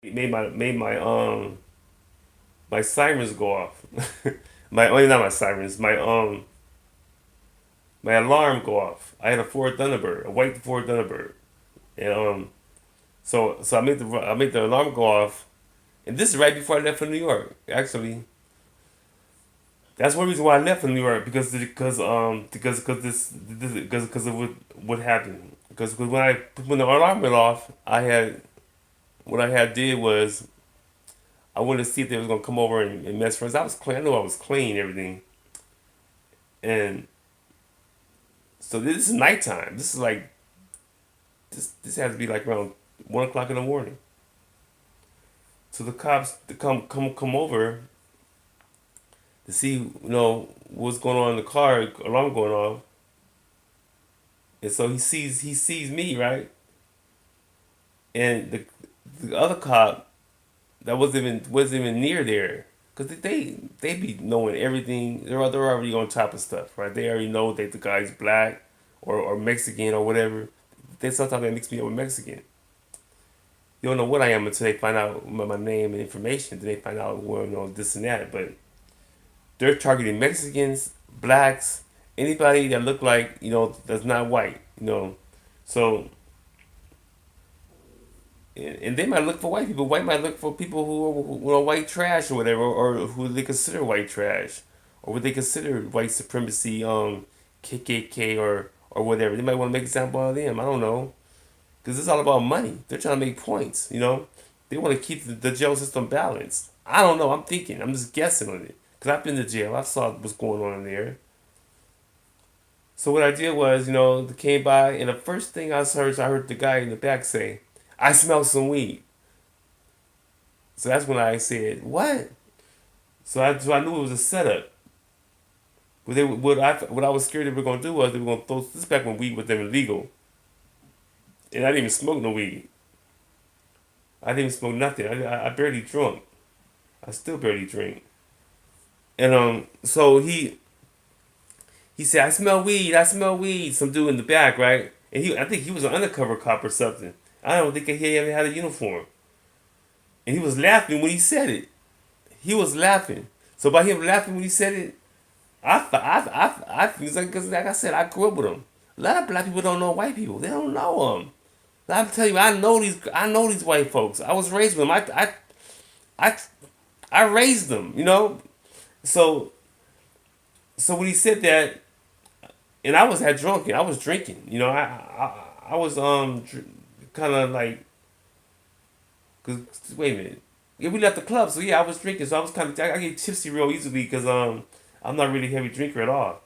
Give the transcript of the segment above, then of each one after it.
made my sirens go off. My only not my sirens, my alarm go off. I had a Ford Thunderbird, a white Ford Thunderbird, and so I made the alarm go off, and this is right before I left for New York. Actually, that's one reason why I left for New York because of what happened. Because when the alarm went off, what I had did was I wanted to see if they was gonna come over and mess with us. I was clean. I knew I was clean everything, and so this is nighttime. This is like this has to be like around 1 o'clock in the morning. So the cops to come over to see what's going on in the car, alarm going off, and so he sees me, right, and the other cop that wasn't even near there because they be knowing everything. They're already on top of stuff, right? They already know that the guy's black or Mexican or whatever. They sometimes they mix me up with Mexican. You don't know what I am until they find out my name and information. Then they find out well, this and that. But they're targeting Mexicans, blacks, anybody that look like that's not white. So and they might look for white people. White might look for people who are white trash or whatever, or who they consider white trash, or what they consider white supremacy, KKK or whatever. They might want to make an example of them. I don't know, because it's all about money. They're trying to make points. They want to keep the jail system balanced. I don't know. I'm thinking. I'm just guessing on it because I've been to jail. I saw what's going on in there. So what I did was, they came by, and the first thing I heard the guy in the back say, "I smell some weed." So that's when I said, "What?" So I knew it was a setup. What I was scared they were gonna do was they were gonna throw this back when weed was illegal, and I didn't even smoke no weed. I didn't even smoke nothing. I barely drunk. I still barely drink. And so he said, "I smell weed. I smell weed." Some dude in the back, right? And I think he was an undercover cop or something. I don't think he ever had a uniform. And he was laughing when he said it. He was laughing. So by him laughing when he said it, I feel like, cause like I said, I grew up with them. A lot of black people don't know white people. They don't know them. I'm telling you, I know these white folks. I was raised with them. I, I raised them. So, so when he said that, and I was had drunk, and I was drinking. I was kind of like, cause wait a minute, yeah, we left the club, so yeah, I was drinking, so I was kind of I get tipsy real easily because I'm not really a heavy drinker at all.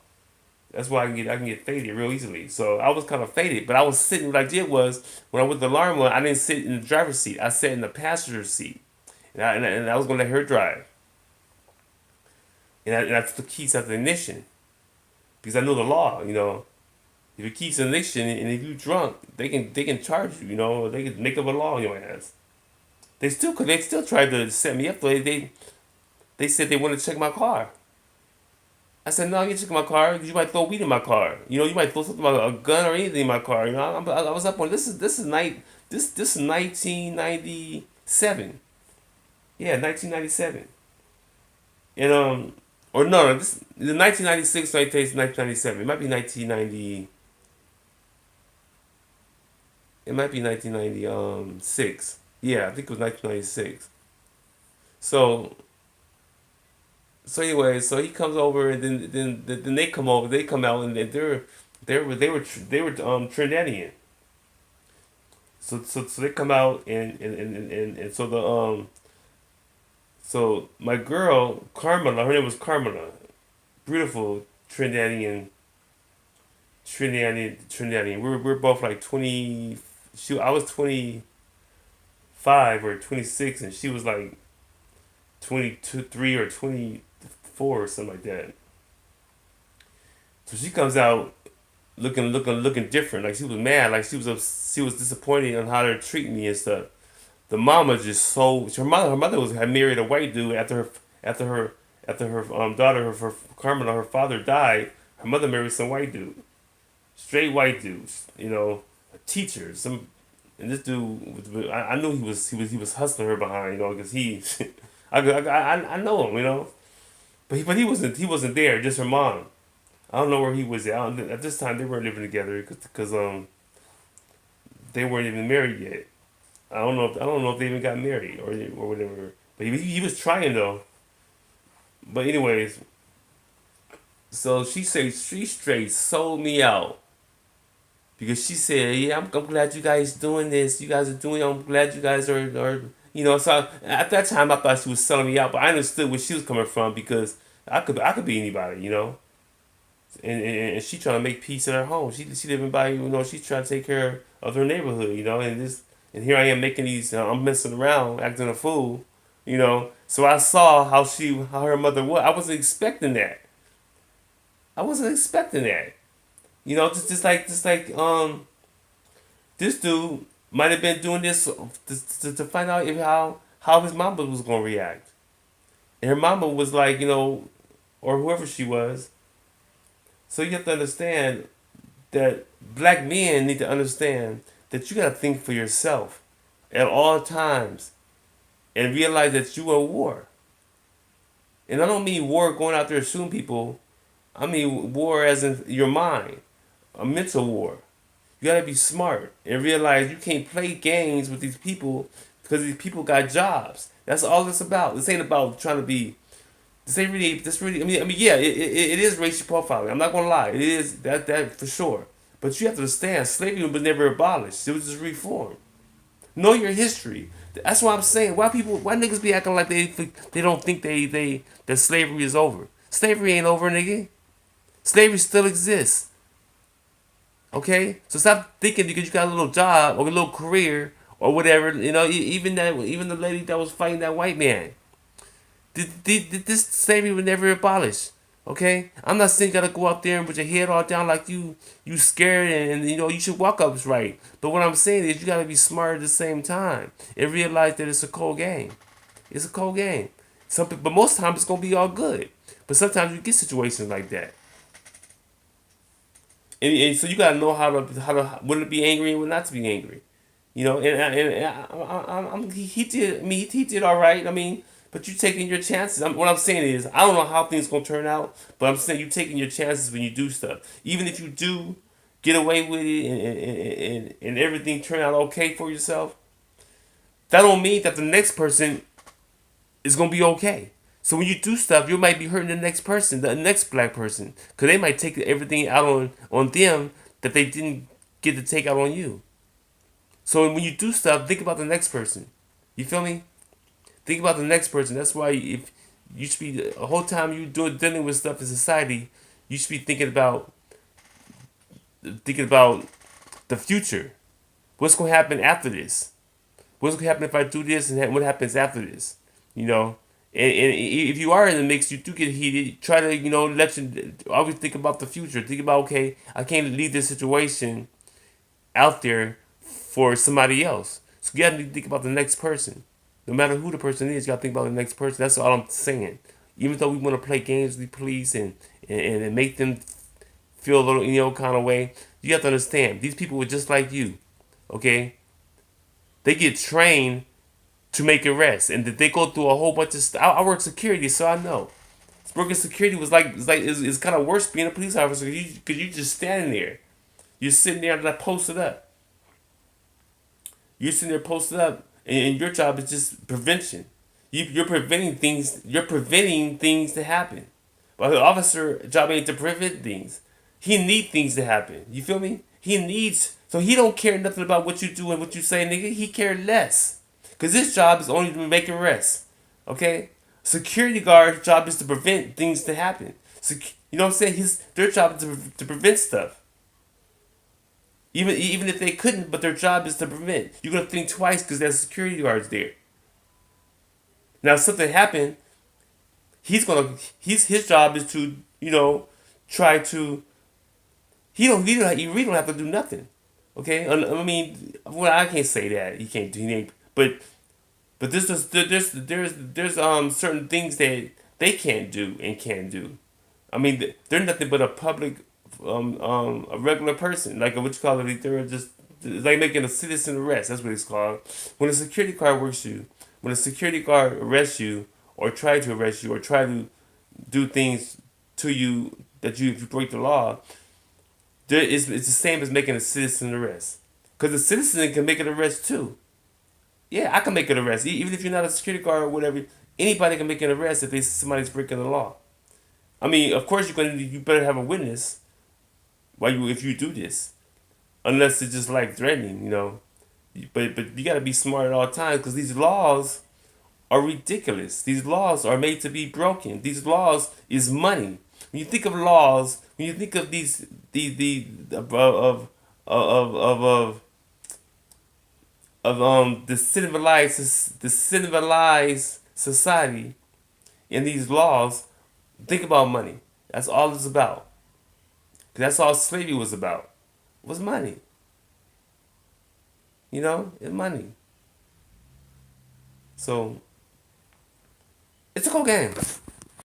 That's why I can get faded real easily. So I was kind of faded, but I was sitting. What I did was when I went the alarm on, I didn't sit in the driver's seat. I sat in the passenger seat, and I was gonna let her drive, and I took the keys out the ignition because I know the law. If you keep an ignition and if you drunk, they can charge you. They can make up a law on your ass. They still tried to set me up. They said they wanted to check my car. I said, no, you check my car. You might throw weed in my car. You might throw something like a gun or anything in my car. I was up on this is 1997. Yeah, 1997. And or no, this the 1996 1997. It might be 1990. It might be 1996. Yeah, I think it was 1996. So so he comes over, and then they come over. They come out, and they were Trinidadian. So they come out, and so my girl Carmela, her name was Carmela, beautiful Trinidadian. We were both like 20. I was 25 or 26, and she was like 22, 3 or 24 or something like that. So she comes out looking different. Like she was mad. Like she was disappointed on how they're treating me and stuff. The mama just so her mother had married a white dude after her daughter her Carmela, her father died. Her mother married some white dude, straight white dudes. A teacher, some And this dude, I knew he was hustling her behind, because he, I know him, but he wasn't there, just her mom. I don't know where he was at. At this time, they weren't living together because they weren't even married yet. I don't know if they even got married or whatever. But he was trying though. But anyways, so she said she straight sold me out because she said, "Yeah, I'm glad you guys doing this. You guys are doing. I'm glad you guys are." So at that time, I thought she was selling me out, but I understood where she was coming from because I could be anybody, and she trying to make peace in her home. She living by, she's trying to take care of her neighborhood, and here I am making these. I'm messing around, acting a fool, So I saw how her mother was. I wasn't expecting that. I wasn't expecting that. Just like this dude might have been doing this to find out if how his mama was gonna react. And her mama was like, or whoever she was. So you have to understand that black men need to understand that you gotta think for yourself at all times and realize that you are at war. And I don't mean war going out there shooting people. I mean war as in your mind, a mental war. You gotta be smart and realize you can't play games with these people because these people got jobs. That's all it's about. This ain't about trying to be. This ain't really. This really. I mean, yeah, it is racial profiling. I'm not gonna lie. It is that for sure. But you have to understand, slavery was never abolished. It was just reformed. Know your history. That's what I'm saying. Why niggas be acting like they don't think that slavery is over? Slavery ain't over, nigga. Slavery still exists. Okay, so stop thinking because you got a little job or a little career or whatever. Even the lady that was fighting that white man. This slavery was never abolished. Okay, I'm not saying you gotta go out there and put your head all down like you scared and you should walk up right. But what I'm saying is you gotta be smart at the same time and realize that it's a cold game. It's a cold game. But most times it's gonna be all good. But sometimes you get situations like that. And so you gotta know how to when to be angry and when not to be angry, he did. I mean, he did all right. I mean, but you taking your chances. What I'm saying is, I don't know how things gonna turn out, but I'm saying you taking your chances when you do stuff. Even if you do get away with it and everything turn out okay for yourself, that don't mean that the next person is gonna be okay. So when you do stuff, you might be hurting the next person, the next black person, because they might take everything out on them that they didn't get to take out on you. So when you do stuff, think about the next person. You feel me? Think about the next person. That's why if you should be the whole time you dealing with stuff in society, you should be thinking about the future. What's gonna happen after this? What's gonna happen if I do this, and what happens after this? You know, and if you are in the mix, you do get heated. Try to always think about the future. Think about, okay, I can't leave this situation out there for somebody else. So you gotta think about the next person. No matter who the person is, you gotta think about the next person. That's all I'm saying. Even though we want to play games with the police and make them feel a little kind of way, you have to understand these people were just like you. Okay, they get trained to make arrests, and they go through a whole bunch of stuff. I work security, so I know. Working security it's kind of worse being a police officer because you just standing there. You're sitting there like posted up. You're sitting there posted up, and your job is just prevention. You're preventing things. You're preventing things to happen. But the officer job ain't to prevent things. He need things to happen. You feel me? He needs, so he don't care nothing about what you do and what you say, nigga. He care less. Cause his job is only to make arrests. Okay? Security guard's job is to prevent things to happen. So, you know what I'm saying? Their job is to prevent stuff. Even if they couldn't, but their job is to prevent. You're gonna think twice because there's security guards there. Now, if something happened, his job is to try to. He really don't have to do nothing. Okay, I mean, well, I can't say that he can't do. He ain't, but there's certain things that they can't do and can do. I mean, they're nothing but a public a regular person, like what you call it. They're just It's like making a citizen arrest. That's what it's called. When a security guard works you, when a security guard arrests you, or try to arrest you, or try to do things to you that you if you break the law, it's the same as making a citizen arrest. Because a citizen can make an arrest too. Yeah, I can make an arrest. Even if you're not a security guard or whatever, anybody can make an arrest if somebody's breaking the law. I mean, of course you better have a witness while you if you do this, unless it's just like threatening, you know. But you got to be smart at all times because these laws are ridiculous. These laws are made to be broken. These laws is money. When you think of laws, when you think of these the civilized society and these laws, think about money. That's all it's about. 'Cause that's all slavery was about. Was money. You know, it's money. So it's a cool game.